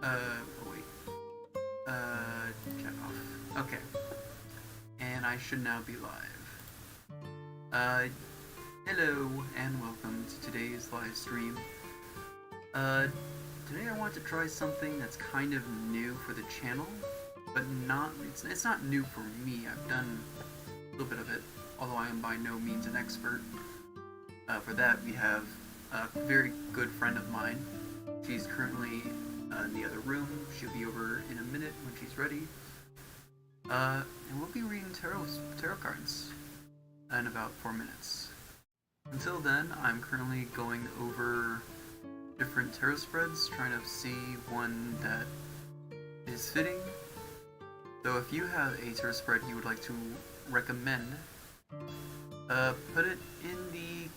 Oh wait. Check off. Okay. And I should now be live. Hello and welcome to today's live stream. Today I want to try something that's kind of new for the channel, but it's not new for me. I've done a little bit of it, although I am by no means an expert. For that, we have a very good friend of mine. She's currently in the other room. She'll be over in a minute when she's ready. And we'll be reading tarot cards in about 4 minutes. Until then, I'm currently going over different tarot spreads, trying to see one that is fitting. So if you have a tarot spread you would like to recommend, put it in the,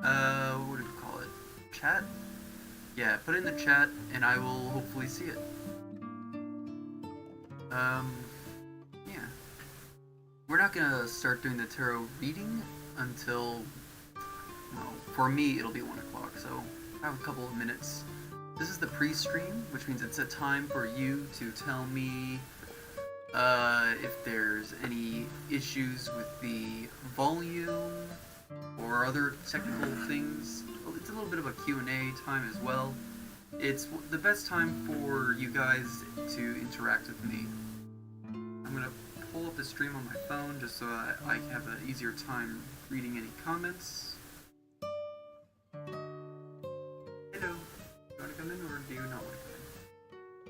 what do we call it? Chat? Yeah, put it in the chat and I will hopefully see it. Yeah. We're not gonna start doing the tarot reading until, well, for me it'll be 1 o'clock, so I have a couple of minutes. This is the pre-stream, which means it's a time for you to tell me if there's any issues with the volume or other technical things. It's a little bit of a Q&A time as well. It's the best time for you guys to interact with me. I'm gonna pull up the stream on my phone just so I can have an easier time reading any comments. Hello. Do you want to come in or do you not want to come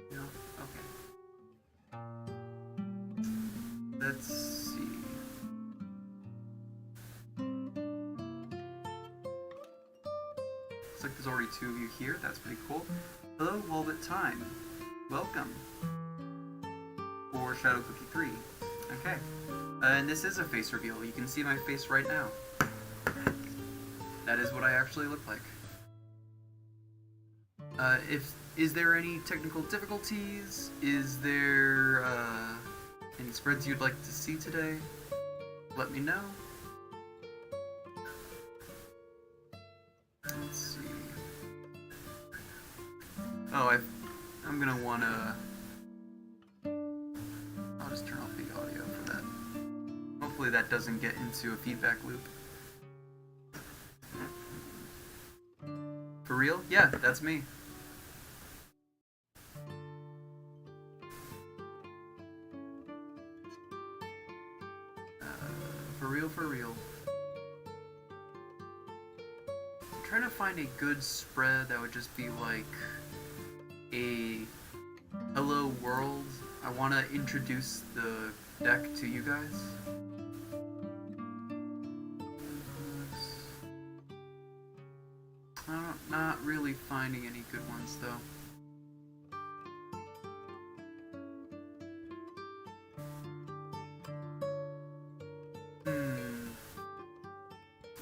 in? No? Okay. Let's see. Looks like there's already 2 of you here. That's pretty cool. Hello, Walbit Time. Welcome. For Shadow Cookie 3. Okay. And this is a face reveal. You can see my face right now. That is what I actually look like. Is there any technical difficulties? Is there any spreads you'd like to see today? Let me know. Let's see. Oh, I'm gonna wanna. I'll just turn off the audio for that. Hopefully that doesn't get into a feedback loop. For real? Yeah, that's me. For real. I'm trying to find a good spread that would just be like a hello world. I want to introduce the deck to you guys. I'm not really finding any good ones though.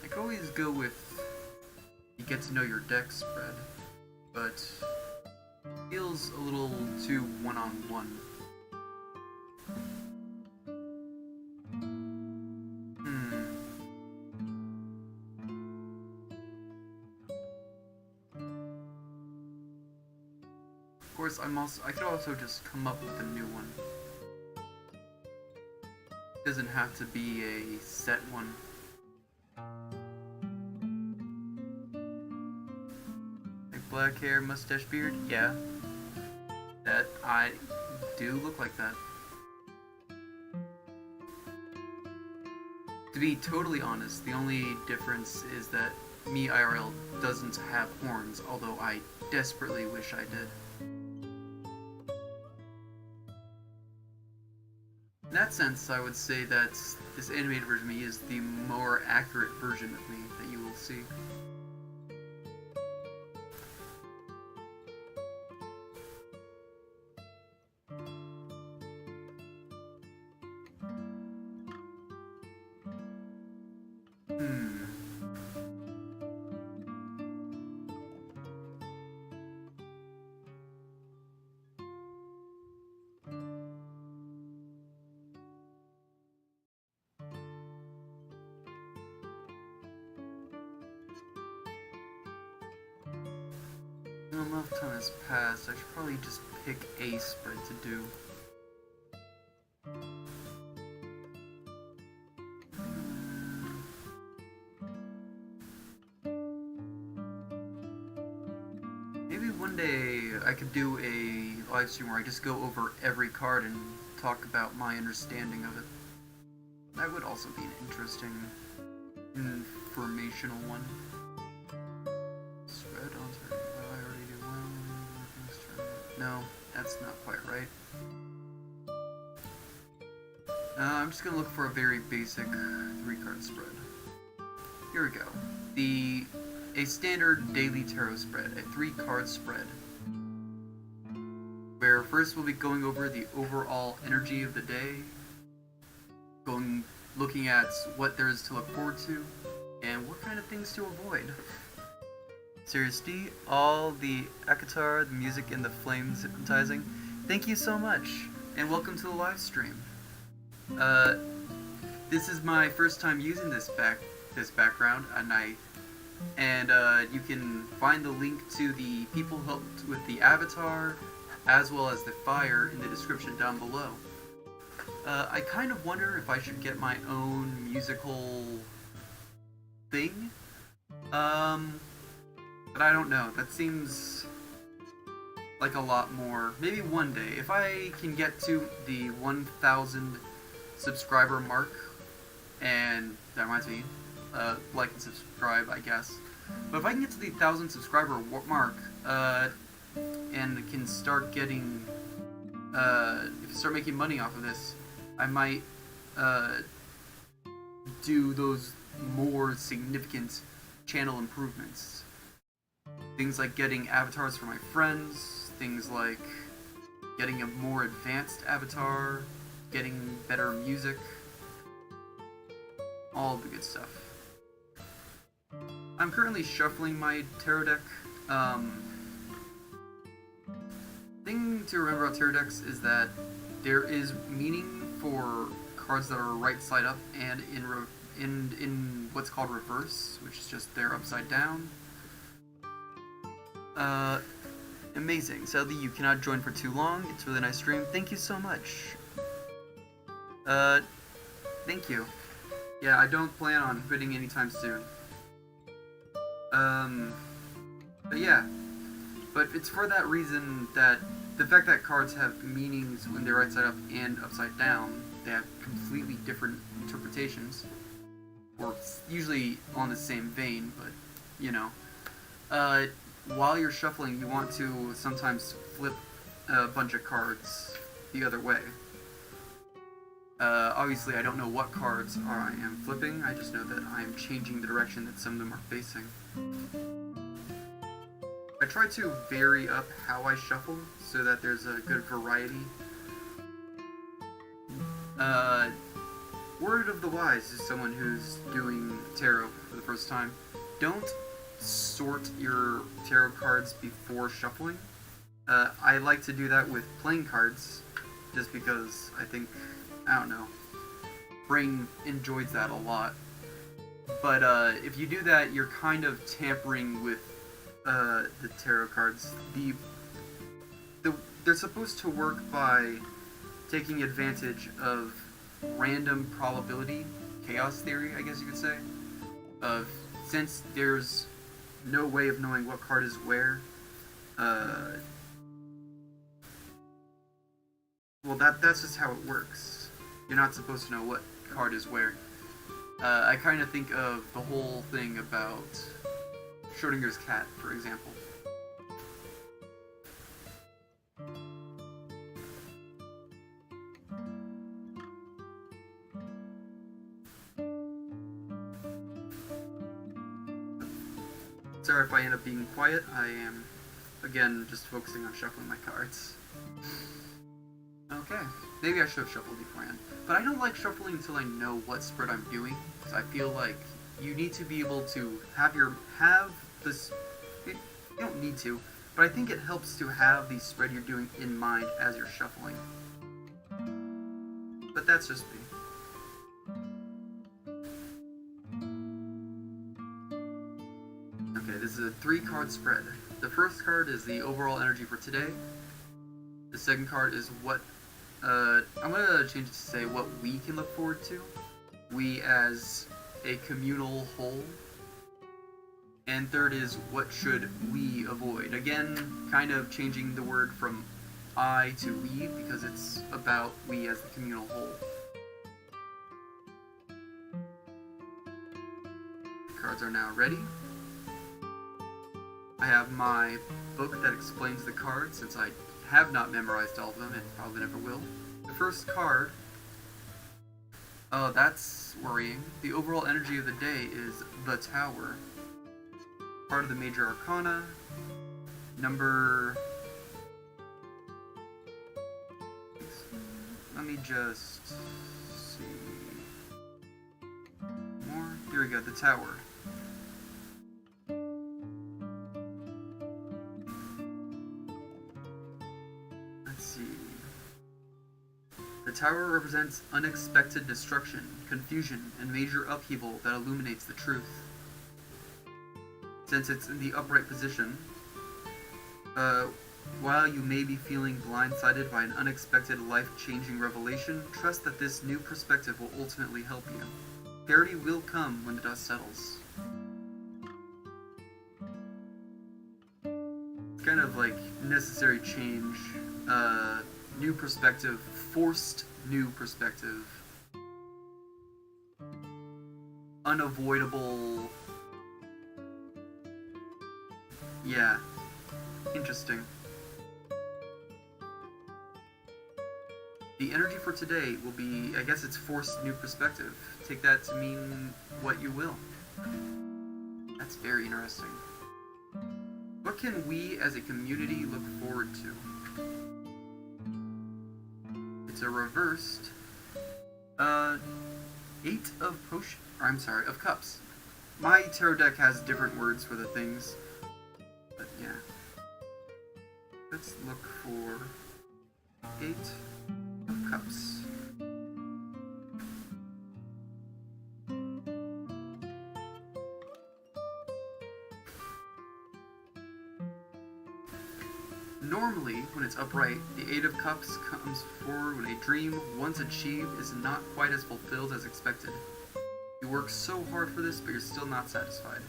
I could always go with you get to know your deck spread, but it feels a little too one-on-one. Of course, I could also just come up with a new one. It doesn't have to be a set one. Like black hair, mustache, beard? Yeah. That I do look like that. To be totally honest, the only difference is that me IRL doesn't have horns, although I desperately wish I did. In that sense, I would say that this animated version of me is the more accurate version of me that you will see. Enough time has passed. I should probably just pick a spread to do. Maybe one day I could do a live stream where I just go over every card and talk about my understanding of it. That would also be an interesting, informational one. Spread on turn. Well, I already do one. No, that's not quite right. I'm just gonna look for a very basic 3-card spread. Here we go. A standard daily tarot spread, a 3-card spread, where first we'll be going over the overall energy of the day, looking at what there is to look forward to, and what kind of things to avoid. Serious D, all the Akatar, the music, and the flames hypnotizing. Thank you so much, and welcome to the live stream. This is my first time using this background, and you can find the link to the people who helped with the avatar, as well as the fire, in the description down below. I kind of wonder if I should get my own musical thing, but I don't know. That seems like a lot more. Maybe one day, if I can get to the 1,000 subscriber mark, and that reminds me, like and subscribe, I guess. But if I can get to the 1,000 subscriber mark, and can start getting, start making money off of this, I might, do those more significant channel improvements. Things like getting avatars for my friends, things like getting a more advanced avatar, getting better music, all the good stuff. I'm currently shuffling my tarot deck. Thing to remember about tarot decks is that there is meaning for cards that are right side up and in what's called reverse, which is just they're upside down. Amazing. Sadly, you cannot join for too long. It's a really nice stream. Thank you so much. Thank you. Yeah, I don't plan on quitting anytime soon. But yeah. But it's for that reason that the fact that cards have meanings when they're right side up and upside down, they have completely different interpretations. Or usually on the same vein, but, you know. While you're shuffling, you want to sometimes flip a bunch of cards the other way. Obviously I don't know what cards I am flipping, I just know that I am changing the direction that some of them are facing. I try to vary up how I shuffle so that there's a good variety. Word of the wise is someone who's doing tarot for the first time. Don't sort your tarot cards before shuffling. I like to do that with playing cards, just because I think, I don't know, brain enjoys that a lot. But if you do that, you're kind of tampering with the tarot cards. They're supposed to work by taking advantage of random probability, chaos theory, I guess you could say. Since there's no way of knowing what card is where, well, that's just how it works. You're not supposed to know what card is where. I kind of think of the whole thing about Schrodinger's cat, for example. Sorry if I end up being quiet, I am, again, just focusing on shuffling my cards. Okay, maybe I should have shuffled beforehand. But I don't like shuffling until I know what spread I'm doing, because I feel like you need to be able to have this, you don't need to, but I think it helps to have the spread you're doing in mind as you're shuffling. But that's just me. Okay, this is a 3-card spread. The first card is the overall energy for today. The second card is what, I'm gonna change it to say what we can look forward to. We as a communal whole. And third is what should we avoid. Again, kind of changing the word from I to we because it's about we as the communal whole. The cards are now ready. I have my book that explains the cards since I have not memorized all of them and probably never will. The first card, oh, that's worrying. The overall energy of the day is the Tower. Part of the Major Arcana. Number... Let me just see... More? Here we go, the Tower. Let's see... The Tower represents unexpected destruction, confusion, and major upheaval that illuminates the truth. Since it's in the upright position, while you may be feeling blindsided by an unexpected life-changing revelation, trust that this new perspective will ultimately help you. Clarity will come when the dust settles. It's kind of like necessary change, new perspective, forced new perspective, unavoidable. Yeah, interesting. The energy for today will be, I guess it's forced new perspective. Take that to mean what you will. That's very interesting. What can we as a community look forward to? It's a reversed, 8 of cups. My tarot deck has different words for the things. But yeah, let's look for 8 of Cups. Normally, when it's upright, the 8 of Cups comes forward when a dream, once achieved, is not quite as fulfilled as expected. You work so hard for this, but you're still not satisfied.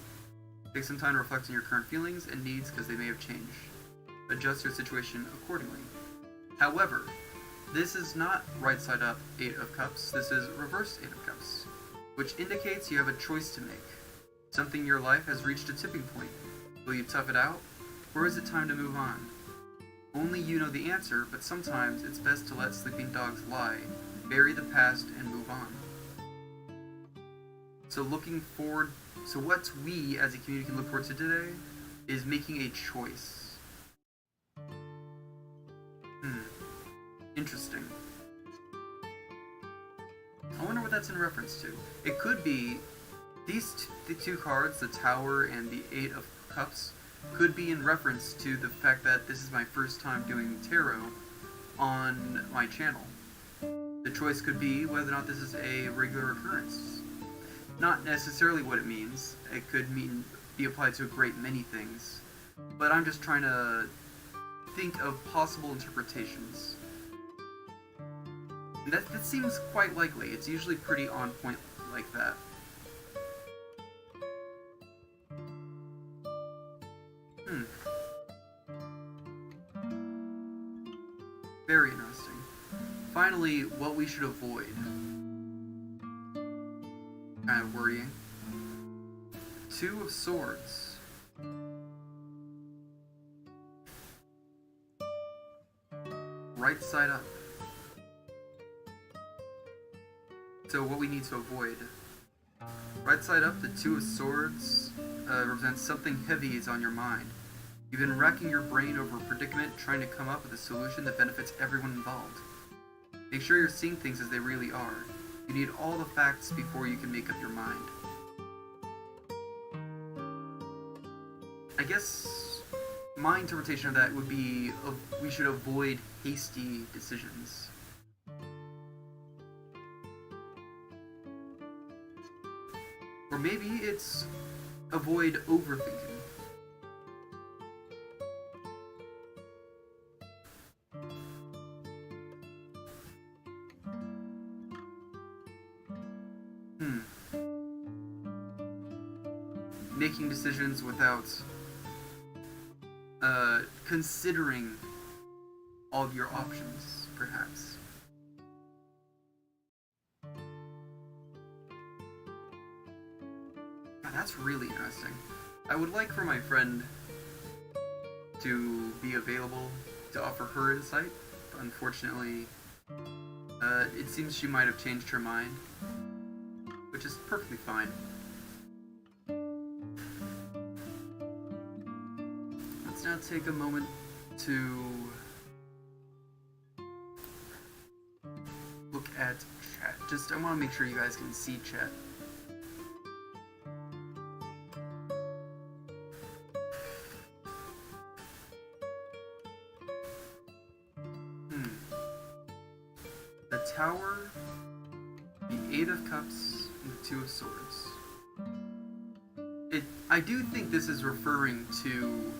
Take some time to reflect on your current feelings and needs because they may have changed. Adjust your situation accordingly. However, this is not right side up 8 of Cups, this is reverse 8 of Cups, which indicates you have a choice to make. Something in your life has reached a tipping point. Will you tough it out, or is it time to move on? Only you know the answer, but sometimes it's best to let sleeping dogs lie, bury the past, and move on. So looking forward, so what we as a community can look forward to today is making a choice. Interesting. I wonder what that's in reference to. It could be the two cards, the Tower and the 8 of Cups, could be in reference to the fact that this is my first time doing tarot on my channel. The choice could be whether or not this is a regular occurrence. Not necessarily what it means. It could be applied to a great many things. But I'm just trying to think of possible interpretations. And that seems quite likely. It's usually pretty on point like that. Very interesting. Finally, what we should avoid. Kind of worrying. 2 of Swords. Right side up. So what we need to avoid. Right side up, the 2 of Swords represents something heavy is on your mind. You've been racking your brain over a predicament, trying to come up with a solution that benefits everyone involved. Make sure you're seeing things as they really are. You need all the facts before you can make up your mind. I guess my interpretation of that would be we should avoid hasty decisions. Or maybe it's avoid overthinking. making decisions without considering all of your options, perhaps. God, that's really interesting. I would like for my friend to be available to offer her insight, but unfortunately, it seems she might have changed her mind, which is perfectly fine. Let's now take a moment to look at chat. I want to make sure you guys can see chat. The Tower, the Eight of Cups, and the Two of Swords. I do think this is referring to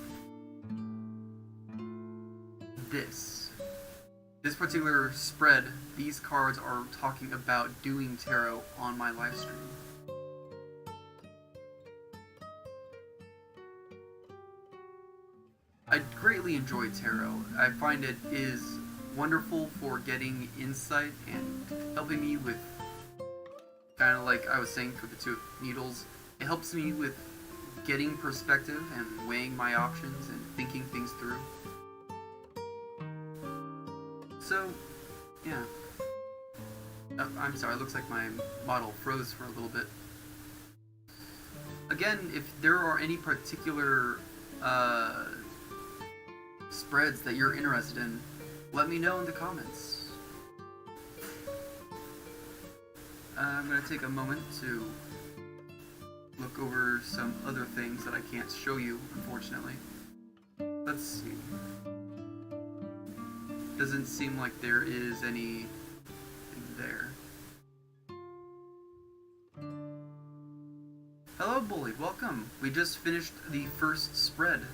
this particular spread. These cards are talking about doing tarot on my live stream. I greatly enjoy tarot. I find it is wonderful for getting insight and helping me with, kind of like I was saying for the Two of Needles, it helps me with getting perspective and weighing my options and thinking things through. So, yeah. Oh, I'm sorry, it looks like my model froze for a little bit. Again, if there are any particular spreads that you're interested in, let me know in the comments. I'm going to take a moment to look over some other things that I can't show you, unfortunately. Let's see. Doesn't seem like there is anything there. Hello, Bully. Welcome. We just finished the first spread.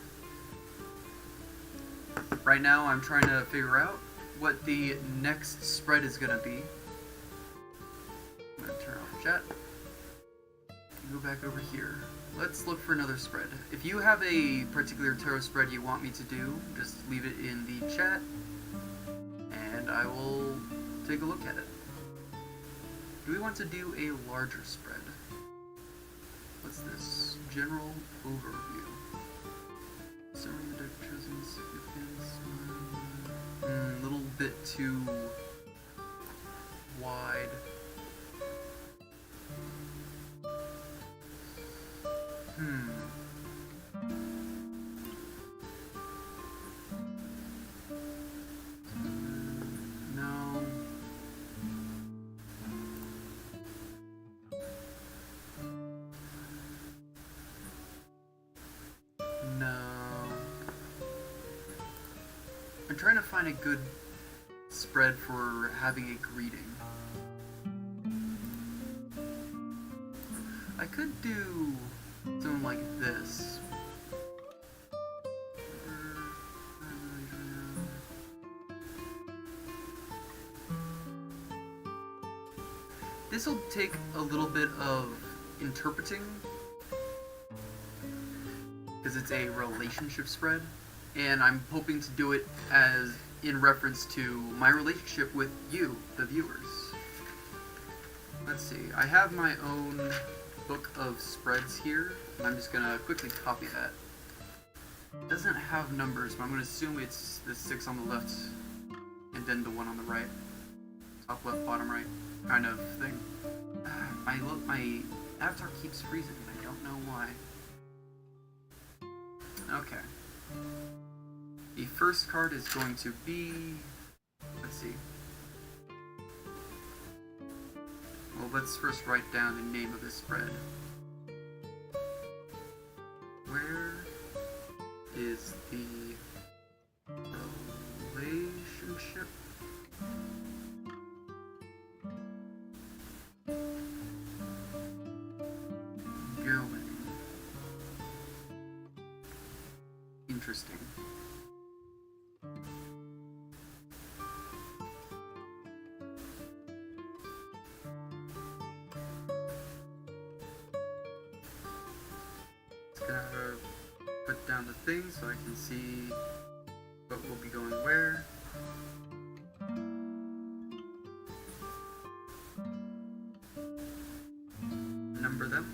Right now, I'm trying to figure out what the next spread is going to be. I'm going to turn off chat. Go back over here. Let's look for another spread. If you have a particular tarot spread you want me to do, just leave it in the chat, and I will take a look at it. Do we want to do a larger spread? What's this? General overview. Summary of the deck chosen significance. A little bit too wide. No. No. I'm trying to find a good spread for having a greeting. I could do something like this. This will take a little bit of interpreting, because it's a relationship spread, and I'm hoping to do it as in reference to my relationship with you, the viewers. Let's see, I have my own book of spreads here, and I'm just gonna quickly copy that. It doesn't have numbers, but I'm gonna assume it's the 6 on the left, and then the 1 on the right. Top left, bottom right, kind of thing. My avatar keeps freezing, and I don't know why. Okay. The first card is going to be... let's see. Well, let's first write down the name of this spread. Where is the relationship? Going. Interesting. down the thing so I can see what will be going where. Number them.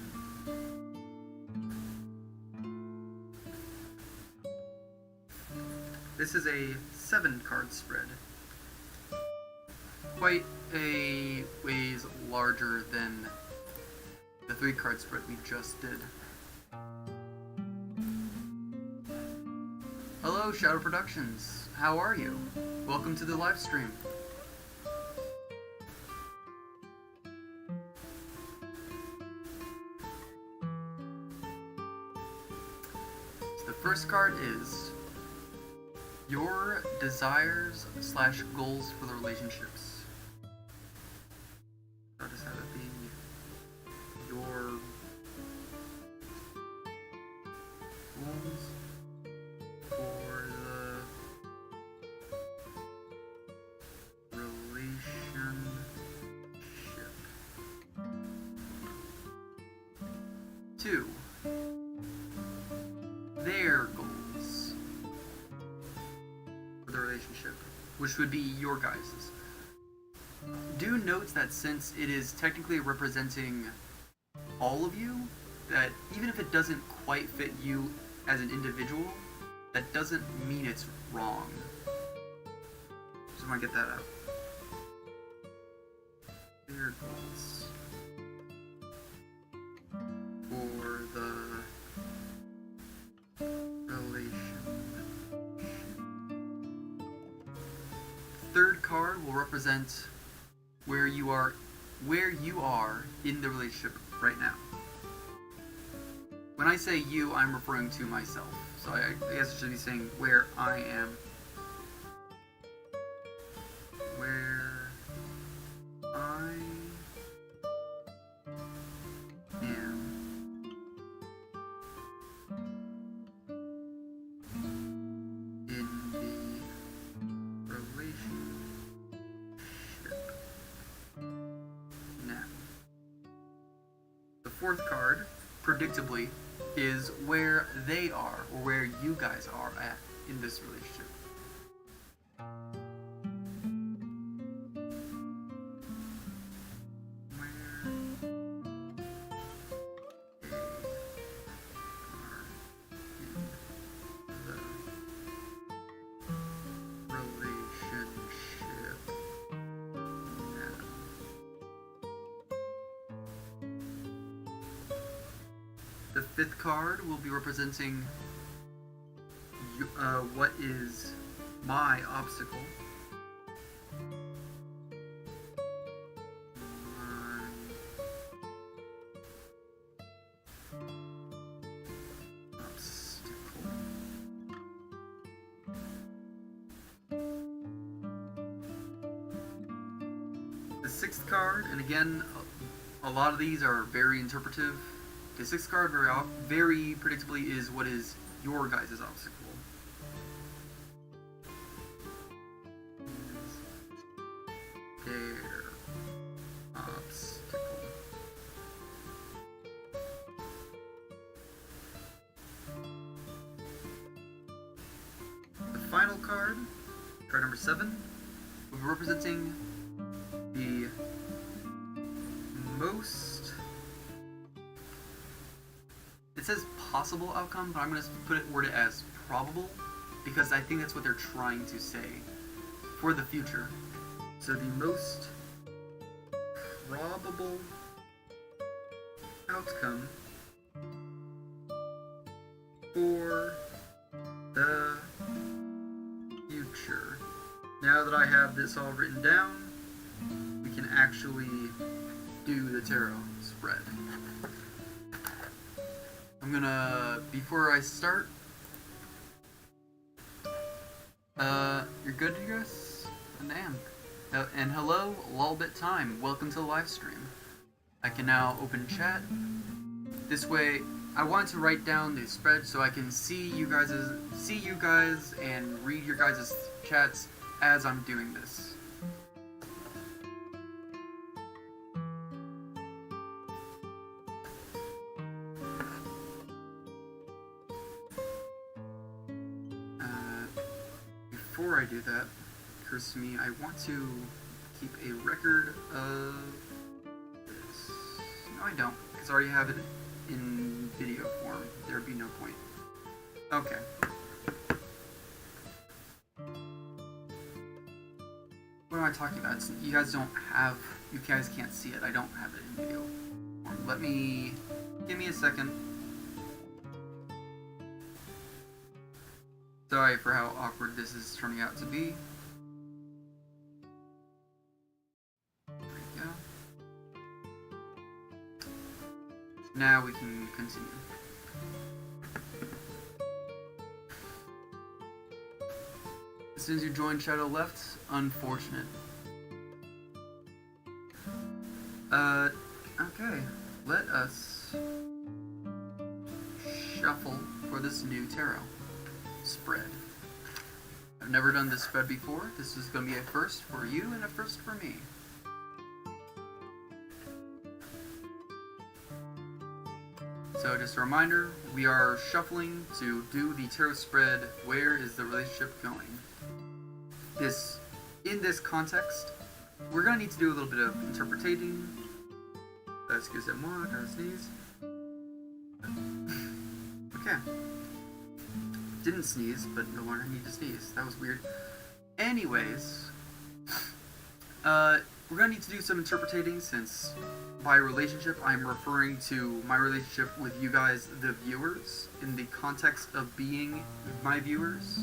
This is a 7-card spread. Quite a ways larger than the 3-card spread we just did. Hello, Shadow Productions. How are you? Welcome to the live stream. So the first card is your desires / goals for the relationships. I'll just have it be your goals for the relationship. 2. Their goals for the relationship, which would be your guys's. Do note that since it is technically representing all of you, that even if it doesn't quite fit you as an individual, that doesn't mean it's wrong. Just want to get that out. Their goals for the relationship. 3rd card will represent where you are in the relationship right now. When I say you, I'm referring to myself. So I guess I should be saying where I am. Where I am in the relationship now. The 4th card, predictably, is where they are, or where you guys are at in this relationship. The 5th card will be representing what is my obstacle. The 6th card, and again, a lot of these are very interpretive. The 6th card very predictably is what is your guys' obstacle. Their obstacle. The final card, card number 7, will be representing the most... It says possible outcome, but I'm going to word it as probable, because I think that's what they're trying to say for the future. So the most probable outcome for the future. Now that I have this all written down, we can actually do the tarot spread. I'm gonna, before I start, you're good, you guys? Damn. And hello, Lullbit Time. Welcome to the live stream. I can now open chat. This way, I wanted to write down the spread so I can see you guys and read your guys' chats as I'm doing this. do that, occurs to me, I want to keep a record of this. No, I don't, because I already have it in video form. There would be no point. Okay. What am I talking about? You guys can't see it. I don't have it in video form. Give me a second. Sorry for how awkward this is turning out to be. There we go. Now we can continue. As soon as you join Shadow Left, unfortunate. Okay, let us shuffle for this new tarot spread. I've never done this spread before. This is going to be a first for you and a first for me. So just a reminder, we are shuffling to do the tarot spread, where is the relationship going? In this context, we're going to need to do a little bit of interpreting. Excusez-moi, gotta sneeze. Okay. Didn't sneeze, but no longer need to sneeze. That was weird. Anyways, we're gonna need to do some interpreting, since by relationship I'm referring to my relationship with you guys, the viewers, in the context of being my viewers,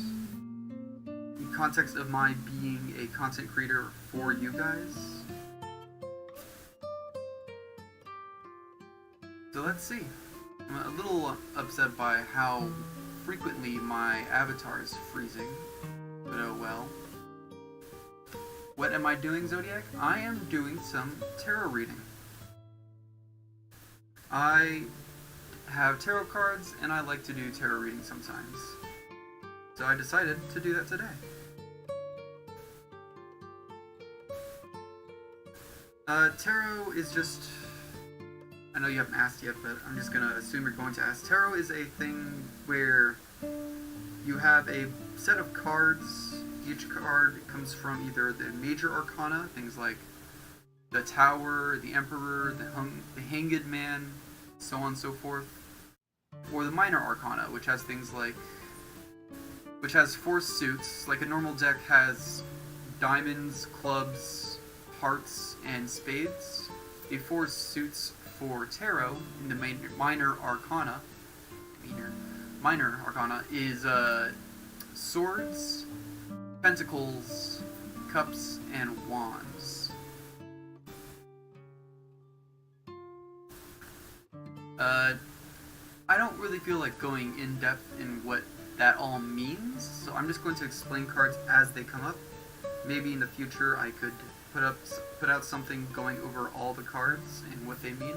in context of my being a content creator for you guys. So let's see. I'm a little upset by how frequently my avatar is freezing, but oh well. What am I doing, Zodiac? I am doing some tarot reading. I have tarot cards, and I like to do tarot reading sometimes. So I decided to do that today. Tarot is just... I know you haven't asked yet, but I'm just gonna assume you're going to ask. Tarot is a thing where you have a set of cards. Each card comes from either the major arcana, things like the Tower, the Emperor, the Hanged Man, so on and so forth, or the minor arcana, which has things like, which has 4 suits. Like a normal deck has diamonds, clubs, hearts, and spades. The 4 suits for tarot in the minor arcana is swords, pentacles, cups, and wands. I don't really feel like going in depth in what that all means, so I'm just going to explain cards as they come up. Maybe in the future I could put out something going over all the cards and what they mean.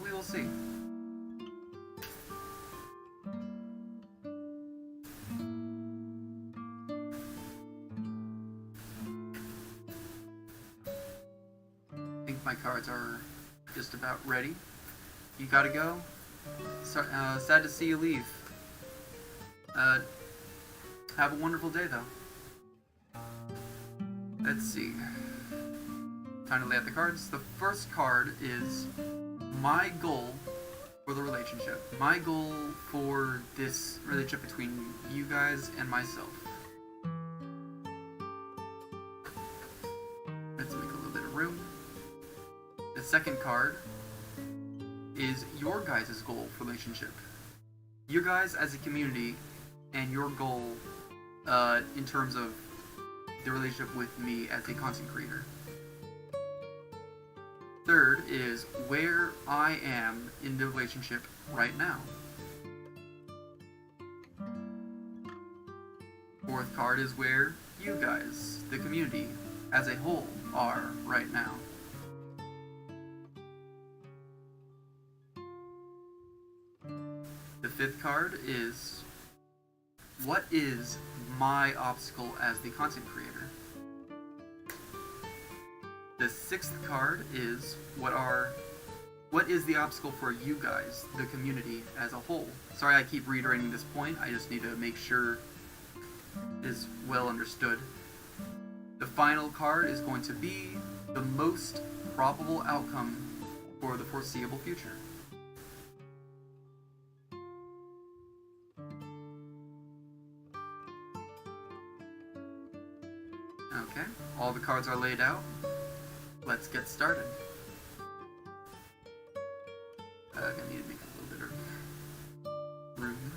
We will see. I think my cards are just about ready. You gotta go? Sad to see you leave. Have a wonderful day, though. Let's see. Time to lay out the cards. The first card is my goal for the relationship. My goal for this relationship between you guys and myself. Let's make a little bit of room. The second card is your guys' goal for relationship. You guys as a community and your goal in terms of the relationship with me as a content creator. Third is where I am in the relationship right now. Fourth card is where you guys, the community, as a whole, are right now. The fifth card is what is my obstacle as the content creator. The sixth card is what is the obstacle for you guys, the community as a whole. Sorry I keep reiterating this point, I just need to make sure is well understood. The final card is going to be the most probable outcome for the foreseeable future. Okay, all the cards are laid out. Let's get started. I'm gonna need to make a little bit of room.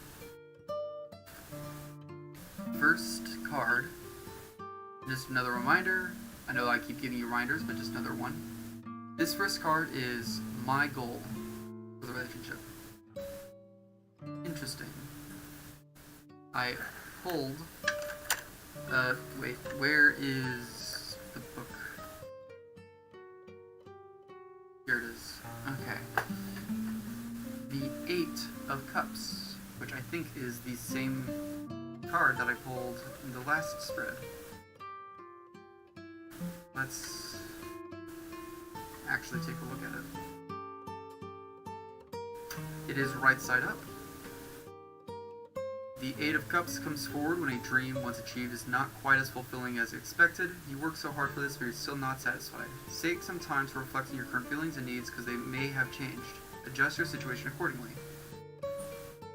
First card, just another reminder. I know I keep giving you reminders, but just another one. This first card is my goal for the relationship. Interesting. I pulled, wait, where is the book? Here it is. Okay. The Eight of Cups, which I think is the same card that I pulled in the last spread. Let's actually take a look at it. It is right side up. The Eight of Cups comes forward when a dream once achieved is not quite as fulfilling as expected. You work so hard for this, but you're still not satisfied. Take some time to reflect on your current feelings and needs because they may have changed. Adjust your situation accordingly.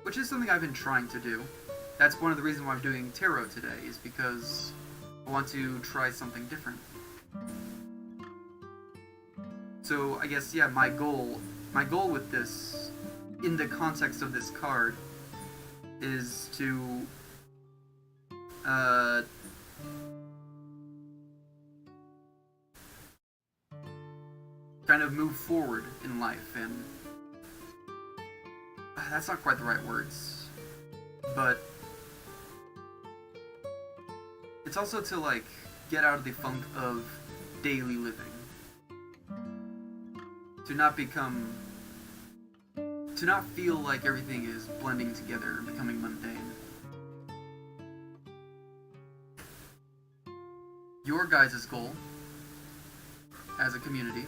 Which is something I've been trying to do. That's one of the reasons why I'm doing tarot today, is because I want to try something different. So I guess, yeah, my goal with this, in the context of this card, is to kind of move forward in life, and that's not quite the right words, but it's also to, like, get out of the funk of daily living. To not feel like everything is blending together and becoming mundane. Your guys' goal as a community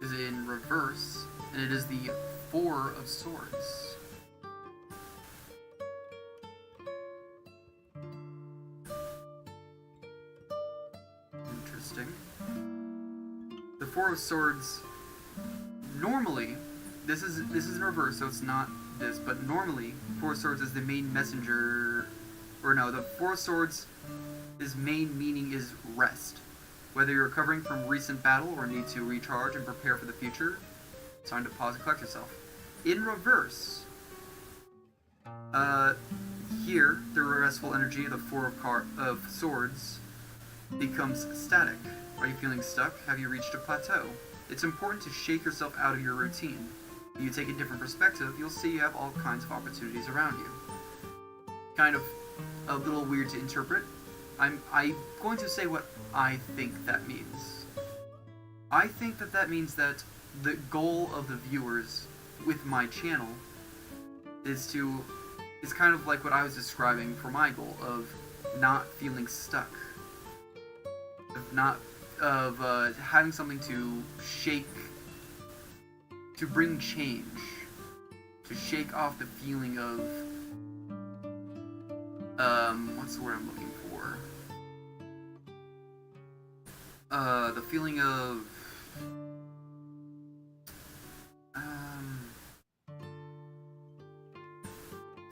is in reverse, and it is the Four of Swords. Interesting. The Four of Swords, normally, this is in reverse, so it's not this, but normally, Four of Swords is the main messenger, or no, the Four of Swords, his main meaning is rest. Whether you're recovering from recent battle or need to recharge and prepare for the future, it's time to pause and collect yourself. In reverse, here, the restful energy of the Four of Swords becomes static. Are you feeling stuck? Have you reached a plateau? It's important to shake yourself out of your routine. If you take a different perspective, you'll see you have all kinds of opportunities around you. Kind of a little weird to interpret. I'm going to say what I think that means. I think that means that the goal of the viewers with my channel is kind of like what I was describing for my goal of not feeling stuck. Of having something to bring change, to shake off the feeling of, what's the word I'm looking for? The feeling of,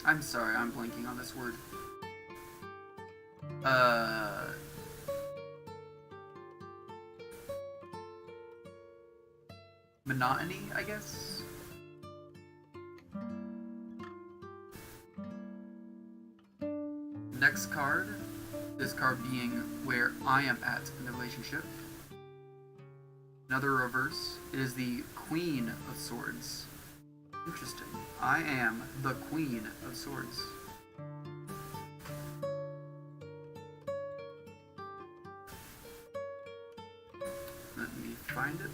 I'm sorry, I'm blanking on this word. Monotony, I guess? Next card, this card being where I am at in the relationship. Another reverse, it is the Queen of Swords. Interesting. I am the Queen of Swords. Let me find it.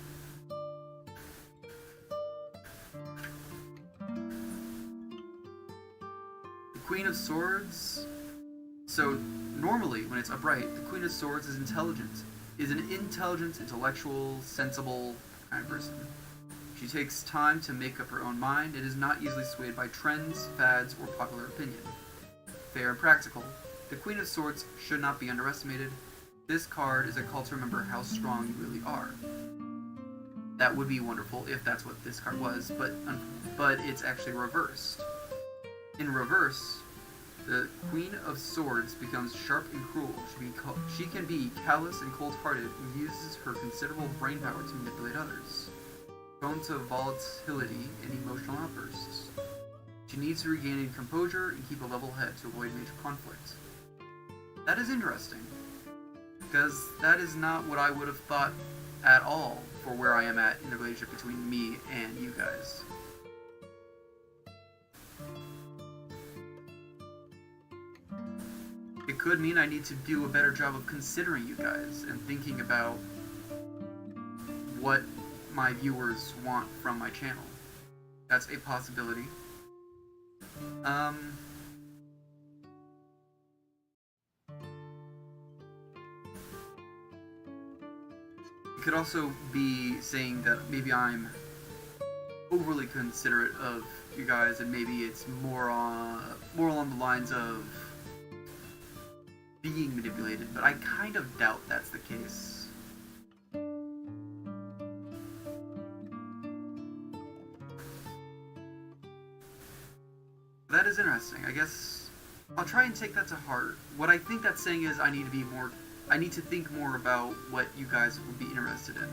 Queen of Swords, so normally when it's upright, the Queen of Swords is intelligent, is an intelligent, intellectual, sensible kind of person. She takes time to make up her own mind and is not easily swayed by trends, fads, or popular opinion. fair and practical. The Queen of Swords should not be underestimated. This card is a call to remember how strong you really are. That would be wonderful if that's what this card was, but it's actually reversed. In reverse, the Queen of Swords becomes sharp and cruel. She can be callous and cold-hearted and uses her considerable brain power to manipulate others, prone to volatility and emotional outbursts. She needs to regain composure and keep a level head to avoid major conflict. That is interesting, because that is not what I would have thought at all for where I am at in the relationship between me and you guys. It could mean I need to do a better job of considering you guys and thinking about what my viewers want from my channel. That's a possibility. It could also be saying that maybe I'm overly considerate of you guys, and maybe it's more along the lines of being manipulated, but I kind of doubt that's the case. That is interesting. I guess I'll try and take that to heart. What I think that's saying is I need to think more about what you guys would be interested in.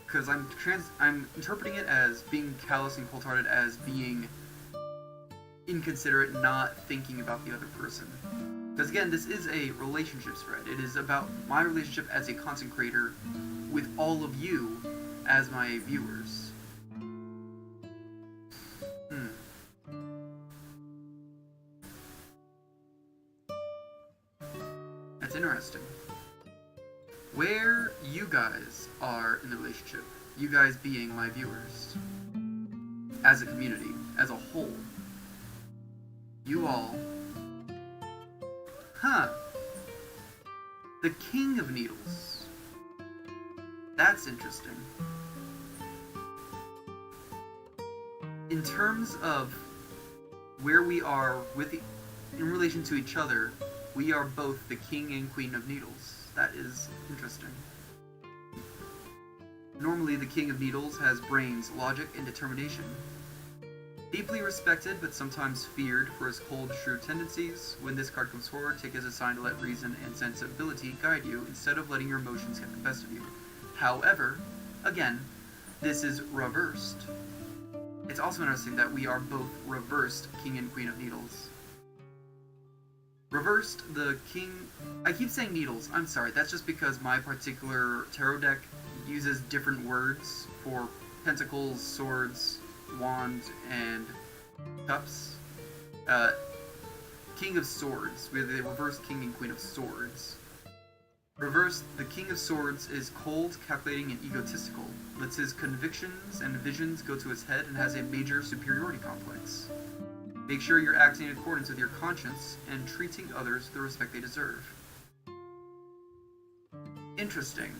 Because I'm interpreting it as being callous and cold-hearted as being inconsiderate, not thinking about the other person. Because again, this is a relationship spread. It is about my relationship as a content creator with all of you as my viewers. That's interesting. Where you guys are in the relationship, you guys being my viewers, as a community, as a whole, you all... The King of Needles. That's interesting. In terms of where we are in relation to each other, we are both the King and Queen of Needles. That is interesting. Normally, the King of Needles has brains, logic, and determination. Deeply respected, but sometimes feared for his cold, shrewd tendencies. When this card comes forward, take it as a sign to let reason and sensibility guide you, instead of letting your emotions get the best of you. However, again, this is reversed. It's also interesting that we are both reversed King and Queen of Needles. Reversed, the King... I keep saying Needles, I'm sorry, that's just because my particular tarot deck uses different words for pentacles, swords, wand, and cups. King of Swords. We have the reverse King and Queen of Swords. Reversed, the King of Swords is cold, calculating, and egotistical. Lets his convictions and visions go to his head and has a major superiority complex. Make sure you're acting in accordance with your conscience and treating others with the respect they deserve. Interesting.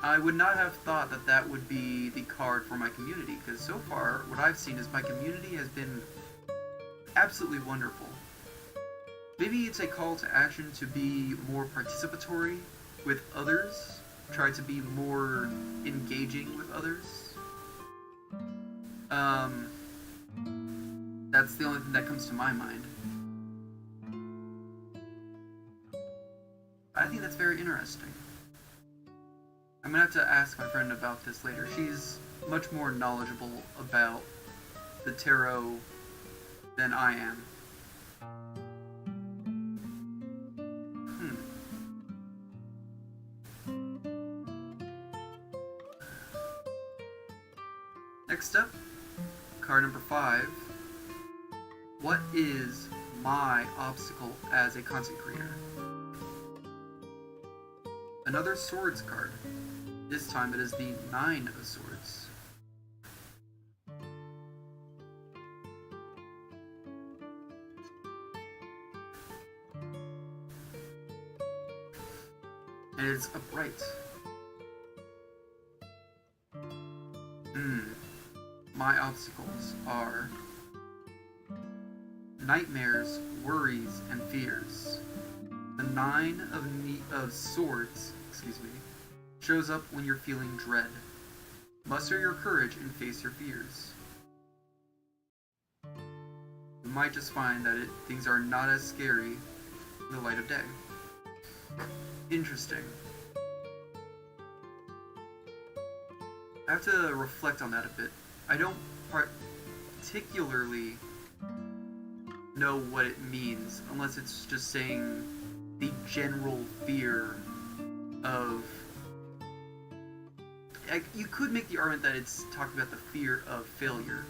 I would not have thought that that would be the card for my community, because so far, what I've seen is my community has been absolutely wonderful. Maybe it's a call to action to be more participatory with others, try to be more engaging with others. That's the only thing that comes to my mind. I think that's very interesting. I'm gonna have to ask my friend about this later. She's much more knowledgeable about the tarot than I am. Next up, card number 5. What is my obstacle as a content creator? Another swords card. This time it is the 9 of Swords. And it's upright. My obstacles are nightmares, worries, and fears. The Nine of Swords, shows up when you're feeling dread. Muster your courage and face your fears. You might just find that things are not as scary in the light of day. Interesting. I have to reflect on that a bit. I don't particularly know what it means, unless it's just saying the general fear of... you could make the argument that it's talking about the fear of failure.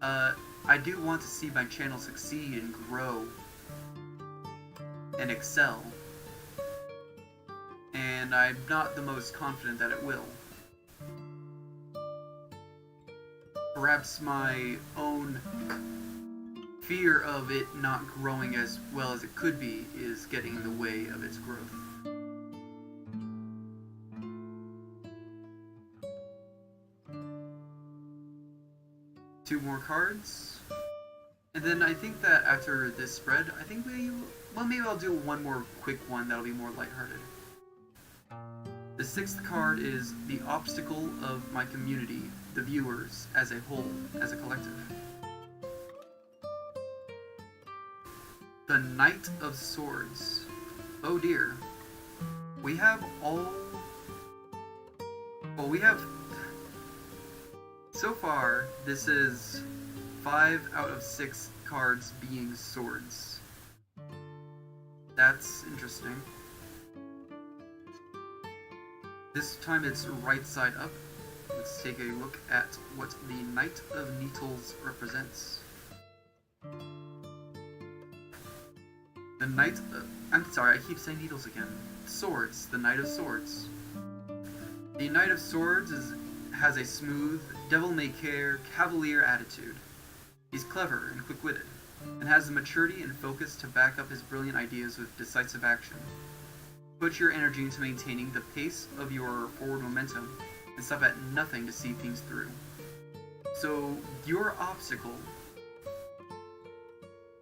I do want to see my channel succeed and grow and excel, and I'm not the most confident that it will. Perhaps my own fear of it not growing as well as it could be is getting in the way of its growth. Two more cards. And then I think that after this spread, I think maybe I'll do one more quick one that'll be more lighthearted. The sixth card is the obstacle of my community, the viewers, as a whole, as a collective. The Knight of Swords. Oh dear. We have so far, this is 5 out of 6 cards being swords. That's interesting. This time it's right side up. Let's take a look at what the Knight of Needles represents. The Knight of... I'm sorry, I keep saying needles again. Swords. The Knight of Swords. The Knight of Swords has a smooth, devil-may-care, cavalier attitude. He's clever and quick-witted, and has the maturity and focus to back up his brilliant ideas with decisive action. Put your energy into maintaining the pace of your forward momentum, and stop at nothing to see things through. So, your obstacle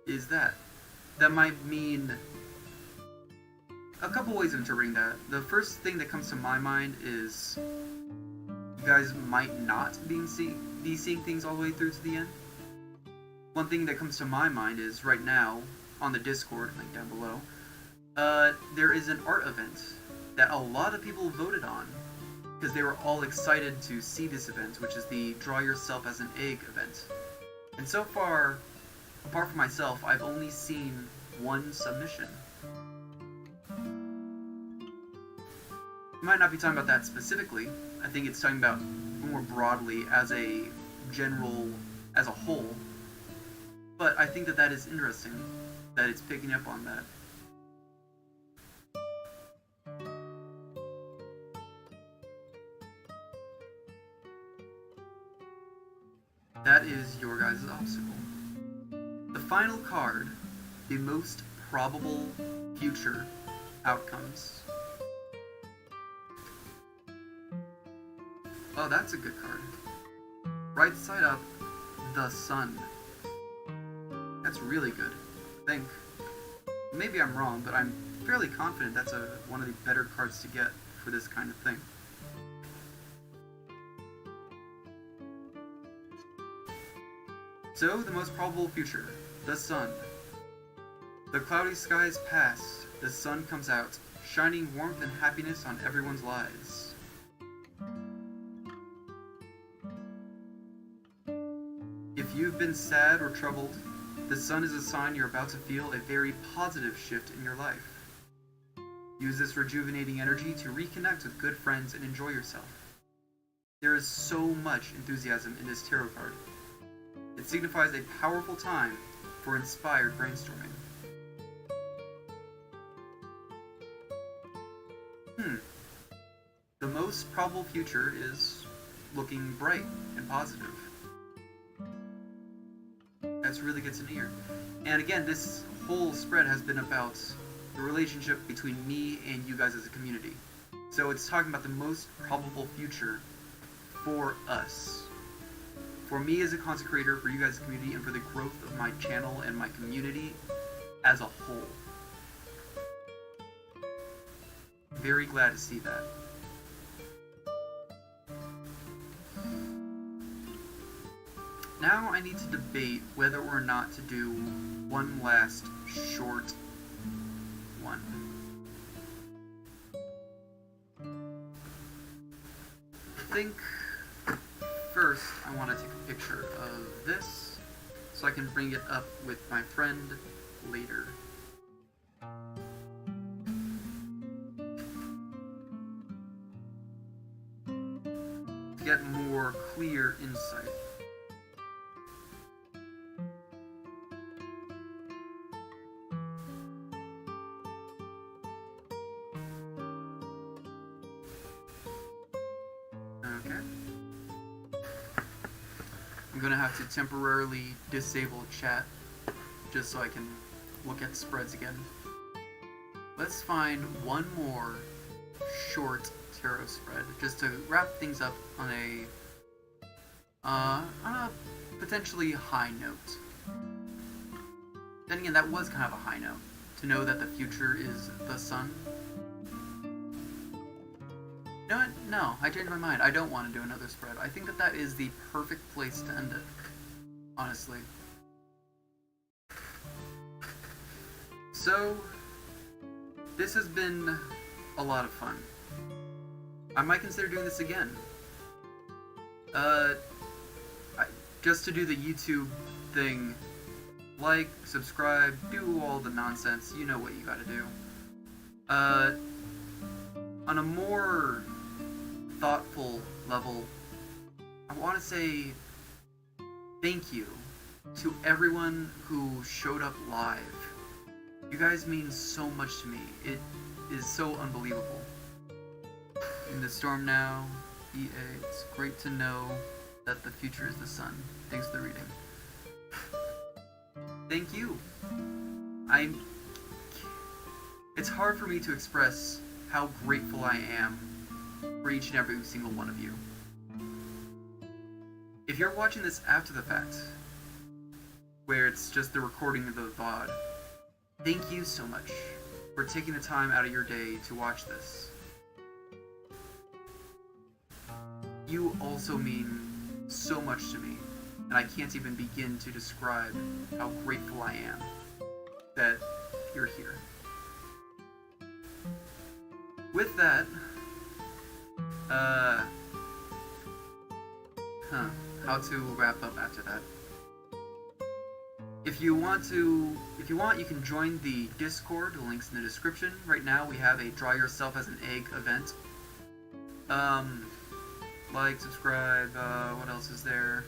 is that. That might mean a couple ways of interpreting that. The first thing that comes to my mind is you guys might not be seeing things all the way through to the end. One thing that comes to my mind is right now, on the Discord, link down below, there is an art event that a lot of people voted on because they were all excited to see this event, which is the Draw Yourself as an Egg event. And so far, apart from myself, I've only seen one submission. I might not be talking about that specifically. I think it's talking about more broadly as a whole. But I think that is interesting, that it's picking up on that. That is your guys' obstacle. The final card, the most probable future outcomes. Oh, that's a good card. Right side up, the Sun. That's really good. I think. Maybe I'm wrong, but I'm fairly confident that's one of the better cards to get for this kind of thing. So, the most probable future. The Sun. The cloudy skies pass. The sun comes out, shining warmth and happiness on everyone's lives. If you've been sad or troubled, the sun is a sign you're about to feel a very positive shift in your life. Use this rejuvenating energy to reconnect with good friends and enjoy yourself. There is so much enthusiasm in this tarot card. It signifies a powerful time for inspired brainstorming. The most probable future is looking bright and positive. That's really good to hear. And again, this whole spread has been about the relationship between me and you guys as a community. So it's talking about the most probable future for us. for me as a content creator, for you guys as a community, and for the growth of my channel and my community as a whole. Very glad to see that. Now I need to debate whether or not to do one last short one. I think first I want to take a picture of this so I can bring it up with my friend later. To get more clear insight. I'm gonna have to temporarily disable chat just so I can look at spreads again. Let's find one more short tarot spread just to wrap things up on a potentially high note. Then again, that was kind of a high note, to know that the future is the sun. You know what? No, I changed my mind. I don't want to do another spread. I think that that is the perfect place to end it, honestly. So, this has been a lot of fun. I might consider doing this again. Just to do the YouTube thing, like, subscribe, do all the nonsense, you know what you gotta do. On a more thoughtful level, I want to say thank you to everyone who showed up live. You guys mean so much to me. It is so unbelievable. In the storm now, EA, it's great to know that the future is the sun. Thanks for the reading. Thank you. It's hard for me to express how grateful I am for each and every single one of you. If you're watching this after the fact, where it's just the recording of the VOD, thank you so much for taking the time out of your day to watch this. You also mean so much to me, and I can't even begin to describe how grateful I am that you're here. With that, how to wrap up after that. If you want, you can join the Discord, the link's in the description. Right now we have a Draw Yourself as an Egg event. Like, subscribe, what else is there?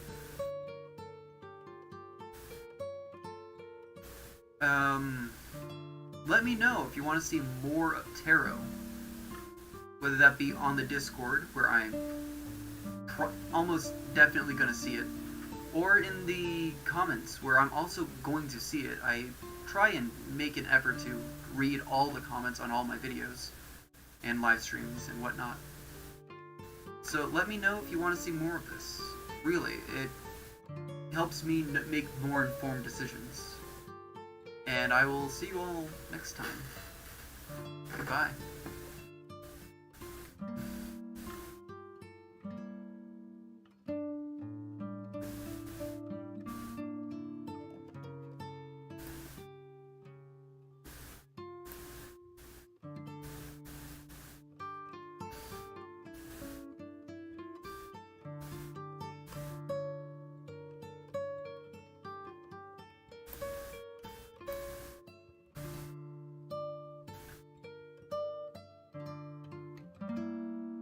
Let me know if you want to see more of tarot. Whether that be on the Discord, where I'm almost definitely going to see it, or in the comments, where I'm also going to see it. I try and make an effort to read all the comments on all my videos, and live streams, and whatnot. So let me know if you want to see more of this. Really, it helps me make more informed decisions. And I will see you all next time. Goodbye.